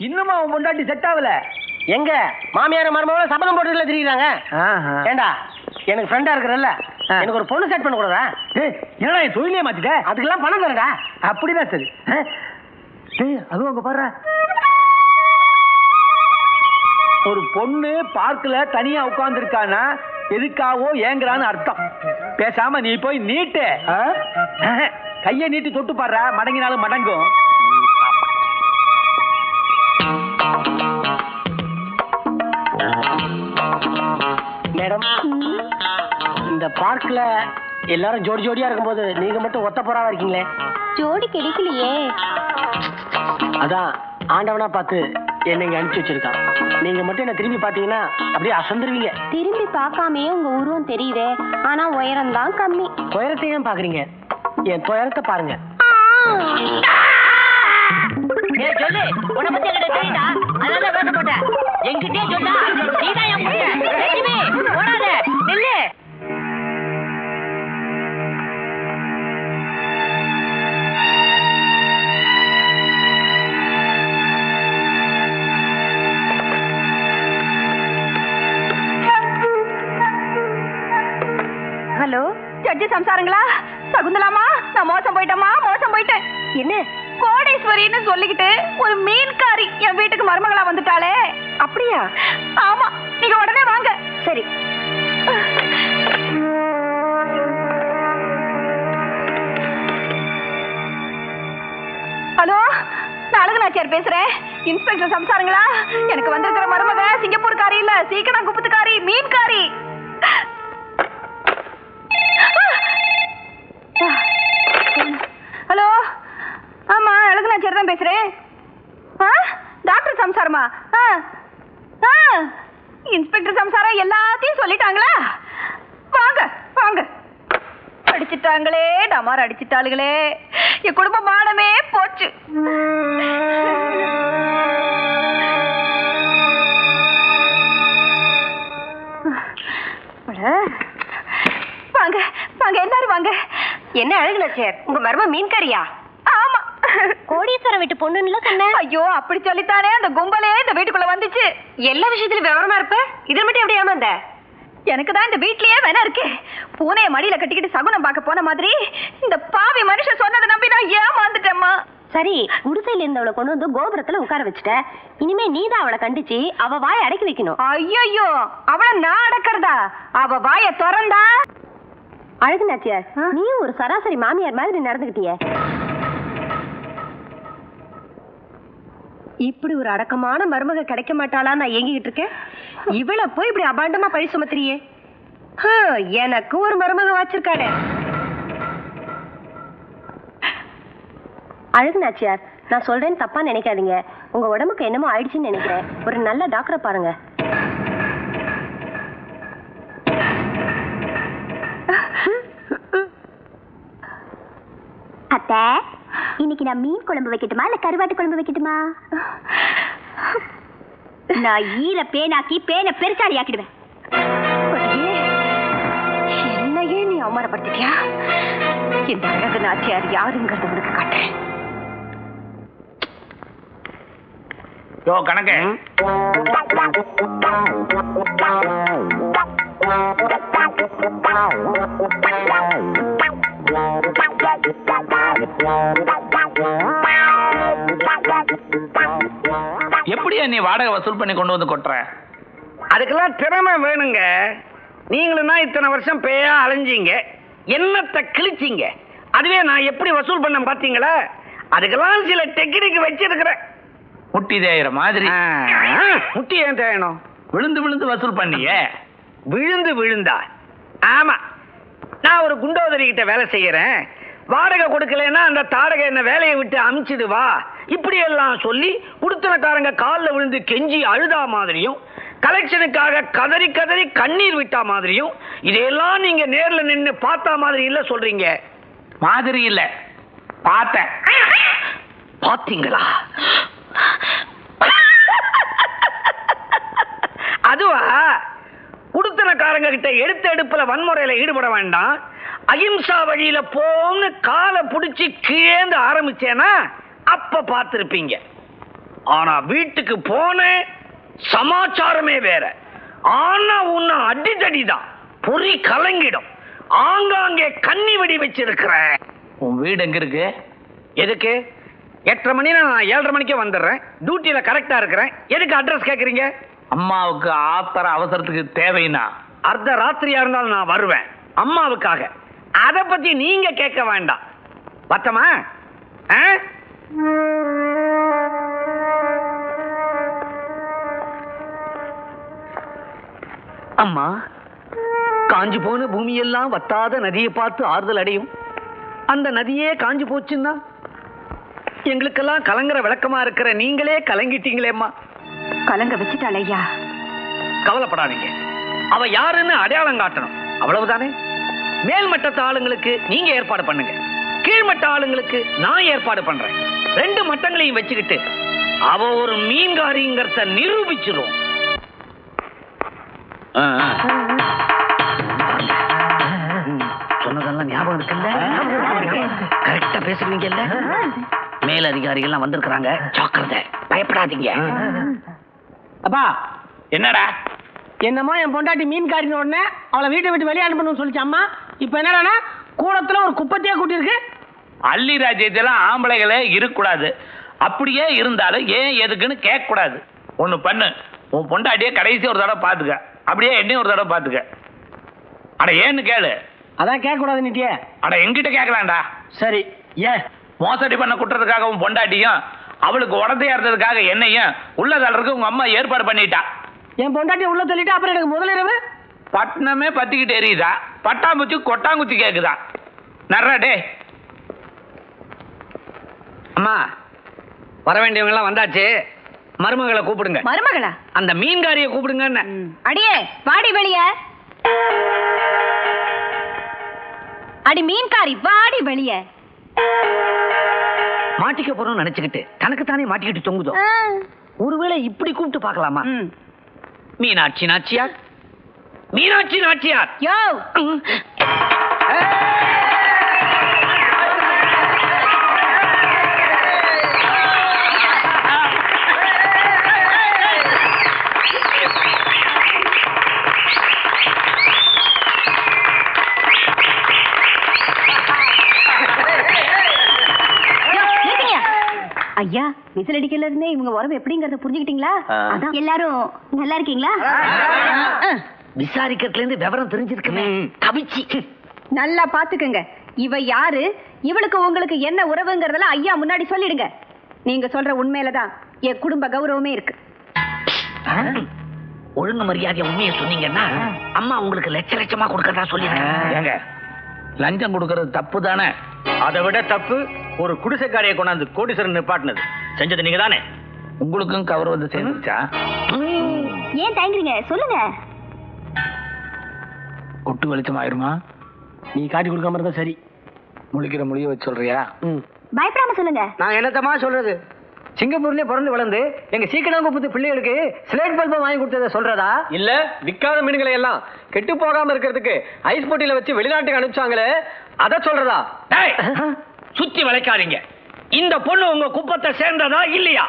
இன்னுமா உன் பொண்டாட்டி செட் ஆகல? எங்க மாமியார் மருமகளும் சபதம் போட்டுல திரிகிறாங்க. ஏண்டா எனக்கு ஃப்ரெண்டா இருக்கிறல்ல, எனக்கு ஒரு பொண்ணு செட் பண்ண கூடாதா? என்னடா என் தொழிலே மாத்திட்ட? அதுக்கெல்லாம் பணம் தரடா. அப்படிதான் சரி. அதுவும் அங்க பாரு, ஒரு பொண்ணு பார்க்கல தனியா உட்கார்ந்து இருக்கானா எதுக்காவோ ஏங்குறான்னு அர்த்தம். பேசாம நீ போய் நீட்டு, கைய நீட்டி தொட்டு பாடுற, மடங்கினாலும் மடங்கும். மேடம், இந்த பார்க்ல எல்லாரும் ஜோடி ஜோடியா இருக்கும்போது நீங்க மட்டும் ஒத்த போறாவா இருக்கீங்களே? ஜோடி கிடைக்கலையே. அதான் ஆண்டவனா பார்த்து என்ன இங்க அனுப்பிச்சு வச்சிருக்கான். நீங்க மட்டும் என்ன திரும்பி பாத்தீங்கன்னா அப்படியே அசந்துருவீங்க. திரும்பி பார்க்காமயே உங்க உருவம் தெரியுதே, ஆனா உயரம் தான் கம்மி. உயரத்தை ஏன் பாக்குறீங்க? என் துயரத்தை பாருங்க. சொல்லு, உன்னை பத்தி என்கிட்ட தெரியுதா? அதனால பேச போட்டேன். என்கிட்டே சொன்னா நீதான் என் பொண்ணு. ஓடாத, நில்லு. ஹலோ, ஜட்ஜி சம்சாரங்களா? சகுந்தலாமா, நான் மோசம் போயிட்டேன். என்ன கோடீஸ்வரின்னு சொல்லிக்கிட்டு ஒரு மீன்காரி என் வீட்டுக்கு மருமகளா வந்துட்டாளே. அப்படியா? ஆமா, நீங்க உடனே வாங்க. சரி. ஹலோ, நான் அழகனாச்சியார் பேசுறேன். இன்ஸ்பெக்டர் சம்சாரங்களா? எனக்கு வந்திருக்கிற மருமக சிங்கப்பூர்காரி இல்ல, சீக்கிரம் குப்பத்துக்காரி, மீன்காரி. ஹலோ, ஆமா அழகனாச்சியார் தான் பேசுறேன். டாக்டர் சம்சாரமா? இன்ஸ்பெக்டர் சம்சாரம் எல்லாத்தையும் சொல்லிட்டாங்களா? வாங்க வாங்க. அடிச்சிட்டாங்களே, டமார் அடிச்சிட்டாளுகளே, என் குடும்ப மானமே போச்சு. வாங்க வாங்க எல்லாரும் வாங்க. என்ன அழகுனாச்சியார், உங்க மருமக மீன்காரியா? ஆமா, கோடீஸ்வரம் வீட்டு பொண்ணுன்னு சொன்னேன். ஐயோ, அப்படி சொல்லித்தானே அந்த கும்பலே இந்த வீட்டுக்குள்ள வந்துச்சு. எல்லா விஷயத்திலும் விவரமா இருப்ப, இதை மட்டும் எப்படி ஏமாந்த? எனக்கு தான் இந்த வீட்லயே வேணா இருக்கு. பூனைய மடியில கட்டிக்கிட்டு சகுனம் பார்க்க போன மாதிரி இந்த பாவி மனுஷன் சொன்னதை நம்பி நான் ஏமாந்துட்டேம்மா. சரி, குடிசையில இருந்தவளை கொண்டு வந்து கோபுரத்துல உட்கார வச்சுட்ட. இனிமே நீதான் அவளை கண்டிச்சு அவ வாயை அடக்கி வைக்கணும். ஐயோ, அவளை நான் அடக்கிறதா? அவ வாயை திறந்தா? அழகுனாச்சியார், நீ ஒரு சராசரி மாமியார் மாதிரி நடந்துகிட்டிய. இப்படி ஒரு அடக்கமான மருமக கிடைக்க மாட்டாளா நான் ஏங்கிட்டு இருக்கேன். இவளை போய் இப்படி அபாண்டமா பழி சுமத்துறியே. எனக்கு ஒரு மருமக வச்சிருக்காளே. அழகுனாச்சியார், நான் சொல்றேன்னு தப்பா நினைக்காதீங்க. உங்க உடம்புக்கு என்னமோ ஆயிடுச்சுன்னு நினைக்கிறேன். ஒரு நல்ல டாக்டரை பாருங்க. அத்தை, இன்னைக்கு நான் மீன் குழம்பு வைக்கட்டுமா இல்ல கருவாட்டு குழம்பு வைக்கட்டுமா? நான் ஈர பேனாக்கி பேனை பெருசாடி ஆக்கிடுவேன். என்னையே நீ அவமானப்படுத்திட்டியா? இந்த அழகுனாச்சியார் யாருங்கிறத உனக்கு காட்டுறேன். யோ கணக்கு, எப்படியா நீ வாடகை வசூல் பண்ணி கொண்டு வந்து கொட்டுற? அதுக்கெல்லாம் திறமை வேணுங்க. நீங்களும் தான் இத்தனை வருஷம் பேயா அலைஞ்சீங்க, என்னத்தை கிழிச்சிங்க. அதுவே நான் எப்படி வசூல் பண்ண பாத்தீங்களா? அதுக்கெல்லாம் சில டெக்னிக் வச்சிருக்கிறேன். முட்டி தேயிற மாதிரி. முட்டி ஏன் தேயணும்? விழுந்து விழுந்து வசூல் பண்ணிய. விழுந்து விழுந்தா? ஆமா, நான் ஒரு குண்டோதரி கிட்ட வேலை செய்யறேன். வாடகை கொடுக்கலன்னா அந்த தாடகை என்ன வேலையை விட்டு அமிச்சிடுவா, இப்படி எல்லாம் சொல்லி குடுத்தனக்காரங்க காலில் விழுந்து கெஞ்சி அழுதா மாதிரியும், கலெக்ஷனுக்காக கதறி கதறி கண்ணீர் விட்டா மாதிரியும், இதையெல்லாம் நீங்க நேர்ல நின்று பார்த்தா மாதிரி இல்ல சொல்றீங்க. மாதிரி இல்ல, பார்த்தேன். பாத்தீங்களா? அதுவா? குடுத்தனக்காரங்க கிட்ட எடுத்த எடுப்புல வன்முறையில ஈடுபட வேண்டாம், அகிம்சா வழியில போன்னு காலை புடிச்சு கீழேந்து ஆரம்பிச்சேன்னா அப்ப பார்த்திருப்பீங்க. ஆனா வீட்டுக்கு போனேன், சமாச்சாரமே வேற. ஆனா உன்னை அடிதடிதான், பொறி கலங்கிடும். ஆங்காங்கே கண்ணி வெடி வச்சிருக்கிறேன். உன் வீடு எங்க இருக்கு? எதுக்கு? 8:30 மணி, நான் 7:30 மணிக்கே வந்துடுறேன். டியூட்டியில கரெக்டா இருக்கிறேன். எதுக்கு அட்ரஸ் கேக்குறீங்க? அம்மாவுக்கு ஆத்திர அவசரத்துக்கு தேவைன்னா அர்த்த ராத்திரியா இருந்தாலும் நான் வருவேன், அம்மாவுக்காக. அத பத்தி நீங்க கேட்க வேண்டாம். பத்தமா? அம்மா, காஞ்சு போன பூமியெல்லாம் வத்தாத நதியை பார்த்து ஆறுதல் அடையும். அந்த நதியே காஞ்சு போச்சுன்னா எங்களுக்கெல்லாம் கலங்குற விளக்கமா இருக்கிற நீங்களே கலங்கிட்டீங்களேம்மா. கலங்க வச்சுட்டாள் ஐயா. கவலைப்படாதீங்க, அவ யாருன்னு அடையாளம் காட்டணும், அவ்வளவுதானே. மேல்மட்டத்து ஆளுங்களுக்கு நீங்க ஏற்பாடு பண்ணுங்க, கீழ்மட்ட ஆளுங்களுக்கு நான் ஏற்பாடு பண்றேன். 2 மட்டங்களையும் வச்சுக்கிட்டு அவ ஒரு மீன்காரிங்கிறத நிரூபிச்சிரும். சொன்னதெல்லாம் ஞாபகம் இருக்குல்ல? கரெக்டா பேசுறீங்கல்ல? மேல் அதிகாரிகள்லாம் வந்திருக்கிறாங்க, ஜாக்கிரதை, பயப்படாதீங்க. அப்பா, என்னடா? என்னமோ என் பொண்டாட்டி மீன்காரின உடனே அவளை வீட்டை விட்டு வெளியே அனுப்பணும்னு சொல்லிச்சு அம்மா. இப்ப என்னடானா கூடத்துல ஒரு குப்பத்தையே கூட்டியிருக்கு. அள்ளி ராஜ்யத்தெல்லாம் ஆம்பளைகளே இருக்கக்கூடாது. அப்படியே இருந்தாலும் ஏன் எதுக்குன்னு கேட்க கூடாது. ஒண்ணு பண்ணு, உன் பொண்டாட்டியே கடைசி ஒரு தடவை பாத்துக்க, அப்படியே என்னையும் ஒரு தடவை பாத்துக்க. அட ஏன்னு கேளு. அதான் கேட்க கூடாது நீட்டியே. அட எங்கிட்ட கேட்கலாம்டா. சரி, ஏன் மோசடி பண்ண குற்றத்துக்காக உன் பொண்டாட்டியும் அவளுக்கு உடந்தையா இருந்ததுக்காக என்னையும் உள்ள தள்ளுறதுக்கு உங்க அம்மா ஏற்பாடு பண்ணிட்டா. என் பொண்டாட்டி உள்ள தள்ளிட்டு அப்புறம் எனக்கு முதலிரவு பட்டணமே பத்திக்கிட்டு எரியுதா, பட்டாம்பூச்சி கொட்டாங்குச்சி கேக்குதா? நர்றடே. அம்மா, வர வேண்டியவங்க எல்லாம் வந்தாச்சு. மருமகளை கூப்பிடுங்க. மருமகளா? அந்த மீன்காரியை கூப்பிடுங்க. அடியே வாடி வெளிய. அடி மீன்காரி, வாடி வெளிய. மாட்டிக்க போறோம்னு நினைச்சுக்கிட்டு தனக்கு தானே மாட்டிக்கிட்டு தொங்குதோ. ஒருவேளை இப்படி கூப்பிட்டு பார்க்கலாமா? மீனாட்சி நாச்சியார், மீனாட்சி நாச்சியார். யோ, ஐயா, விசில் அடிக்கல இருந்தே இவங்க உறவு எப்படிங்கறத புரிஞ்சுக்கிட்டீங்களா? அதான் எல்லாரும் நல்லா இருக்கீங்களா? விசாரிக்கிறதுல இருந்து விவரம் தெரிஞ்சிருக்குமே. கவிச்சி நல்லா பாத்துக்குங்க. இவ யாரு, இவளுக்கு உங்களுக்கு என்ன உறவுங்கறதெல்லாம் ஐயா முன்னாடி சொல்லிடுங்க. நீங்க சொல்ற உண்மையிலதான் என் குடும்ப கௌரவமே இருக்கு. ஒழுங்கு மரியாதையா உண்மையை சொன்னீங்கன்னா அம்மா உங்களுக்கு லட்சமா கொடுக்கறதா சொல்லிடுங்க. லஞ்சம் கொடுக்கறது தப்பு தானே? அதை விட தப்பு ஒரு குடிசைக்காரையை கொண்டாந்து கோடீஸ்வரன் நிப்பாட்டினது. செஞ்சது நீங்க தானே? உங்களுக்கும் கௌரவத்தை சேர்ந்துச்சா? ஏன் தயங்குறீங்க, சொல்லுங்க. கொட்டு வெளிச்சம் ஆயிருமா? நீ காட்டி கொடுக்காம இருந்தா சரி. முழிக்கிற மொழிய வச்சு சொல்றியா? பயப்படாம சொல்லுங்க. நான் என்னத்தமா சொல்றது? சிங்கப்பூர்லயே பிறந்து வளர்ந்து எங்க சீக்கிரம் பிள்ளைகளுக்கு ஸ்லேட் பல்பம் வாங்கி கொடுத்ததை சொல்றதா? இல்ல விற்காத மீன்களை எல்லாம் கெட்டு போகாம இருக்கிறதுக்கு ஐஸ் போட்டியில வச்சு வெளிநாட்டுக்கு அனுப்பிச்சாங்களே, அத சொல்றதா? சுத்தி வளைக்காதீங்க. இந்த பொண்ணு உங்க குப்பத்தை சேர்ந்ததா இல்லையா?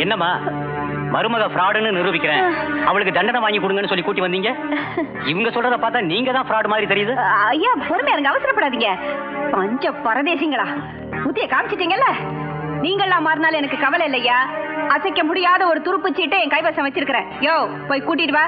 என்னம்மா, மருமக ஃப்ராடுன்னு நிரூபிக்கிறேன், அவளுக்கு தண்டனை வாங்கி கொடுங்கன்னு சொல்லி கூட்டி வந்தீங்க. இவங்க சொல்றத பார்த்தா நீங்க தான் ஃப்ராட் மாதிரி தெரியுது. ஐயா பொறுமையா இருங்க, அவசரப்படாதீங்க. பஞ்ச பரதேசிங்களா, புத்திய காமிச்சிட்டீங்கல்ல. நீங்கெல்லாம் மாறினாலும் எனக்கு கவலை இல்லையா. அசைக்க முடியாத ஒரு துருப்பு சீட்டை என் கைவசம் வச்சிருக்கிறேன். யோ, போய் கூட்டிட்டு வா.